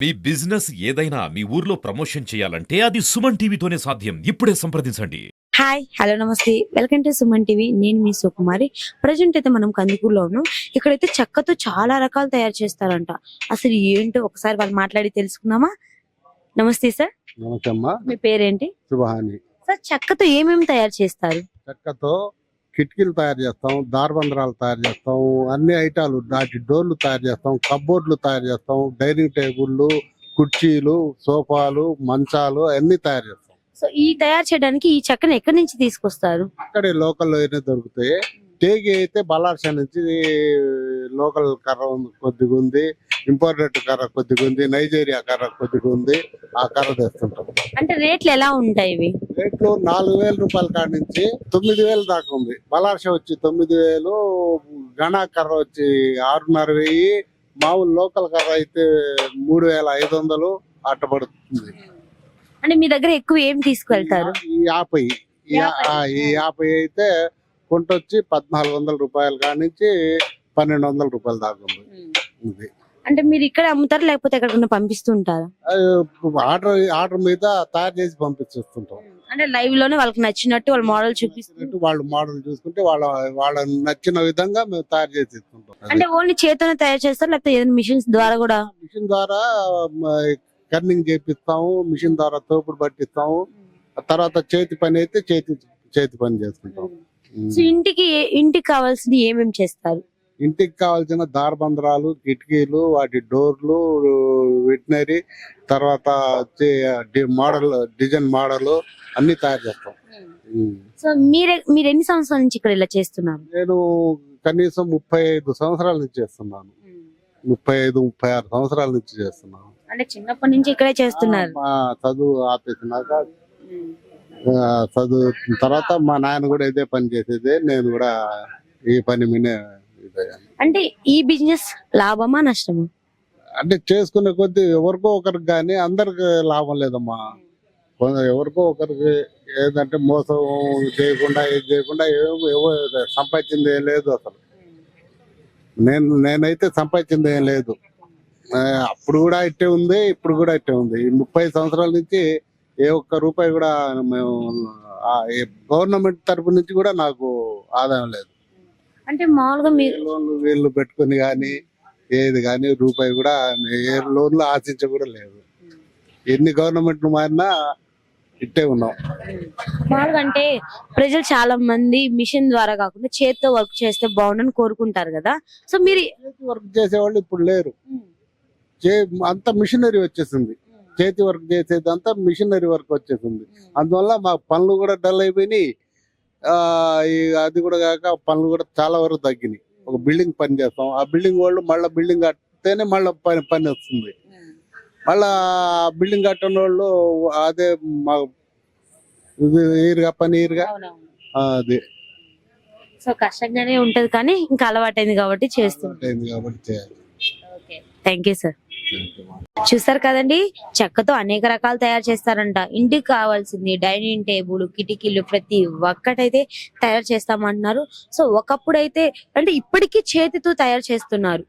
మీ business ఏదైనా మీ ఊర్లో promotion చేయాలంటే అది సుమన్ టీవీతోనే సాధ్యం. ఇప్పుడే సంప్రదించండి. హాయ్ హలో నమస్తే వెల్కమ్ టు సుమన్ టీవీ. నేను మీ సుకుమారి. ప్రజెంట్ అయితే మనం కందుకూరులో ఉన్నాం. ఇక్కడైతే చెక్కతో చాలా రకాలు తయారు చేస్తారంట. అసలు ఏంటో ఒకసారి వాళ్ళు మాట్లాడి తెలుసుకుందామా? నమస్తే సార్, నమస్తే అమ్మా. మీ పేరేంటి? శుభహాని. సార్, చెక్కతో ఏమేమి తయారు చేస్తారు? చెక్కతో కిటికీలు తయారు చేస్తాం, దారబంధరాలు తయారు చేస్తాం, అన్ని ఐటాలు దాటి డోర్లు తయారు చేస్తాం, కబోర్డ్లు తయారు చేస్తాం, డైనింగ్ టేబుల్లు, కుర్చీలు, సోఫాలు, మంచాలు అన్ని తయారు చేస్తాం. సో ఈ తయారు చేయడానికి ఈ చెక్కను ఎక్కడి నుంచి తీసుకొస్తారు? అక్కడే లోకల్లో అయినా దొరుకుతాయి. టేగి అయితే బలార్షా నుంచి లోకల్ కర్ర కొద్దిగా ఉంది, ఇంపోర్టెడ్ కర్ర కొద్దిగా ఉంది, నైజీరియా కర్ర కొద్దిగా ఉంది. ఆ కర్ర తెస్తుంటాం. అంటే రేట్లు ఎలా ఉంటాయి ఇవి? రేట్లు 4,000 రూపాయల కాడ నుంచి 9,000 దాకా ఉంది. బలార్షా వచ్చి 9,000, గణా కర్ర వచ్చి 6,500, మామూలు లోకల్ కర్ర అయితే 3,500 అట్ట పడుతుంది. అంటే మీ దగ్గర ఎక్కువ ఏం తీసుకువెళ్తారు? ఈ 50 అయితే కొంటొచ్చి 1,400 రూపాయల కాడ నుంచి 1,200 రూపాయల దాకా ఉంది. ఇది అంటే మీరు ఇక్కడ అమ్ముతారా లేకపోతే ఎక్కడికైనా పంపిస్తుంటారా? ఆర్డర్ మీద తయారు చేసి పంపించేస్తుంటాం. అంటే లైవ్ లోనే వాళ్ళకి నచ్చినట్టు వాళ్ళ మోడల్ చూపిస్తున్నట్టు వాళ్ళు మోడల్ చూసుకుంటే వాళ్ళ నచ్చిన విధంగా మేము తయారు చేసి ఇస్తుంటాం. అంటే ఓన్లీ చేతితోనే తయారు చేస్తారు లేకపోతే ఏదైనా మిషన్స్ ద్వారా కూడా? మిషన్ ద్వారా కర్నింగ్ చేపిస్తాము, మిషన్ ద్వారా తోపుడు పట్టిస్తాము. తర్వాత చేతి పని అయితే చేతి పని చేసుకుంటాం. సో ఇంటికి కావాల్సింది ఏమేమి చేస్తారు? ఇంటికి కావాల్సిన దారబంధరాలు, కిటికీలు, వాటి డోర్లు, వెటనరీ, తర్వాత మోడల్ డిజైన్ మోడల్ అన్ని తయారు చేస్తాం. సో మీరు ఎన్ని సంవత్సరాల నుంచి ఇక్కడ ఇలా చేస్తున్నారు? నేను కనీసం 35 సంవత్సరాల నుంచి చేస్తున్నాను. 35-36 సంవత్సరాల నుంచి చేస్తున్నాను. అంటే చిన్నప్పటి నుంచి ఇక్కడే చేస్తున్నారు? మా చదువు ఆపేసినాక చదువు తర్వాత మా నాయన కూడా ఇదే పని చేసేదే, నేను కూడా ఈ పని మీద. అంటే ఈ బిజినెస్ లాభమా నష్టమా? అంటే చేసుకునే కొద్ది ఎవరికో ఒకరికి కానీ అందరికి లాభం లేదమ్మా. ఎవరికో ఒకరికి ఏదంటే మోసం చేయకుండా ఏది చేయకుండా సంపాదించింది ఏం లేదు. అసలు నేనైతే సంపాదించింది ఏం లేదు. అప్పుడు కూడా ఇట్టే ఉంది, ఇప్పుడు కూడా ఇట్టే ఉంది. ఈ 30 సంవత్సరాల నుంచి ఏ ఒక్క రూపాయి కూడా మేము గవర్నమెంట్ తరపు నుంచి కూడా నాకు ఆదాయం లేదు. అంటే మామూలుగా మీరు లోన్లు వీళ్ళు పెట్టుకుని కానీ ఏది కానీ రూపాయి కూడా ఏ లోన్లు ఆశించ కూడా లేదు. ఎన్ని గవర్నమెంట్లు మారినా ఇట్టే ఉన్నాం. మామూలుగా అంటే ప్రజలు చాలా మంది మిషన్ ద్వారా కాకుండా చేతితో వర్క్ చేస్తే బాగుండని కోరుకుంటారు కదా. సో మీరు చేతి వర్క్ చేసేవాళ్ళు ఇప్పుడు లేరు. అంత మిషనరీ వచ్చేసింది. చేతి వర్క్ చేసేది అంతా మిషనరీ వర్క్ వచ్చేసింది. అందువల్ల మా పనులు కూడా డల్ అయిపోయినాయి. అది కూడా కాక పనులు కూడా చాలా వరకు తగ్గినాయి. ఒక బిల్డింగ్ పని చేస్తాం, ఆ బిల్డింగ్ వాళ్ళు మళ్ళీ బిల్డింగ్ కడితేనే మళ్ళీ పని వస్తుంది. మళ్ళా బిల్డింగ్ కట్టని వాళ్ళు అదే మా పని అది. సో కష్టంగానే ఉంటది కానీ ఇంకా అలవాటైంది కాబట్టి చేస్తుంది. Thank you sir. చూసారు కదండి, చెక్కతో అనేక రకాలు తయారు చేస్తారంట. ఇంటికి కావాల్సింది డైనింగ్ టేబుల్, కిటికీలు ప్రతి ఒక్కటైతే తయారు చేస్తామంటున్నారు. సో ఒకప్పుడు అయితే అంటే ఇప్పటికీ చేతితో తయారు చేస్తున్నారు.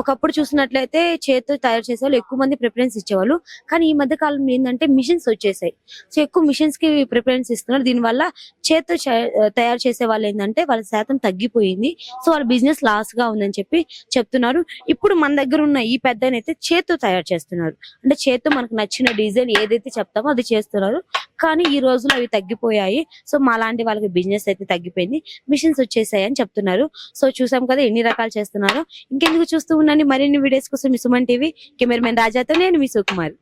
ఒకప్పుడు చూసినట్లయితే చేతితో తయారు చేసే వాళ్ళు ఎక్కువ మంది ప్రిఫరెన్స్ ఇచ్చేవాళ్ళు. కానీ ఈ మధ్య కాలంలో ఏంటంటే మిషన్స్ వచ్చేసాయి. సో ఎక్కువ మిషన్స్ కి ప్రిఫరెన్స్ ఇస్తున్నారు. దీనివల్ల చేతితో తయారు చేసే వాళ్ళు ఏంటంటే వాళ్ళ శాతం తగ్గిపోయింది. సో వాళ్ళ బిజినెస్ లాస్ గా ఉందని చెప్తున్నారు. ఇప్పుడు మన దగ్గర ఉన్న ఈ పెద్దనైతే చేతితో తయారు చేస్తున్నారు. అంటే చేతితో మనకు నచ్చిన డిజైన్ ఏదైతే చెప్తామో అది చేస్తున్నారు. కానీ ఈ రోజులు అవి తగ్గిపోయాయి. సో మా లాంటి వాళ్ళకి బిజినెస్ అయితే తగ్గిపోయింది, మిషన్స్ వచ్చేసాయి అని చెప్తున్నారు. సో చూసాం కదా ఎన్ని రకాలు చేస్తున్నారు. ఇంకెందుకు చూస్తూ ఉండండి మరిన్ని వీడియోస్ కోసం మీ సుమన్ టీవీ. కెమెరామెన్ రాజాతో నేను మీ సుకుమార్.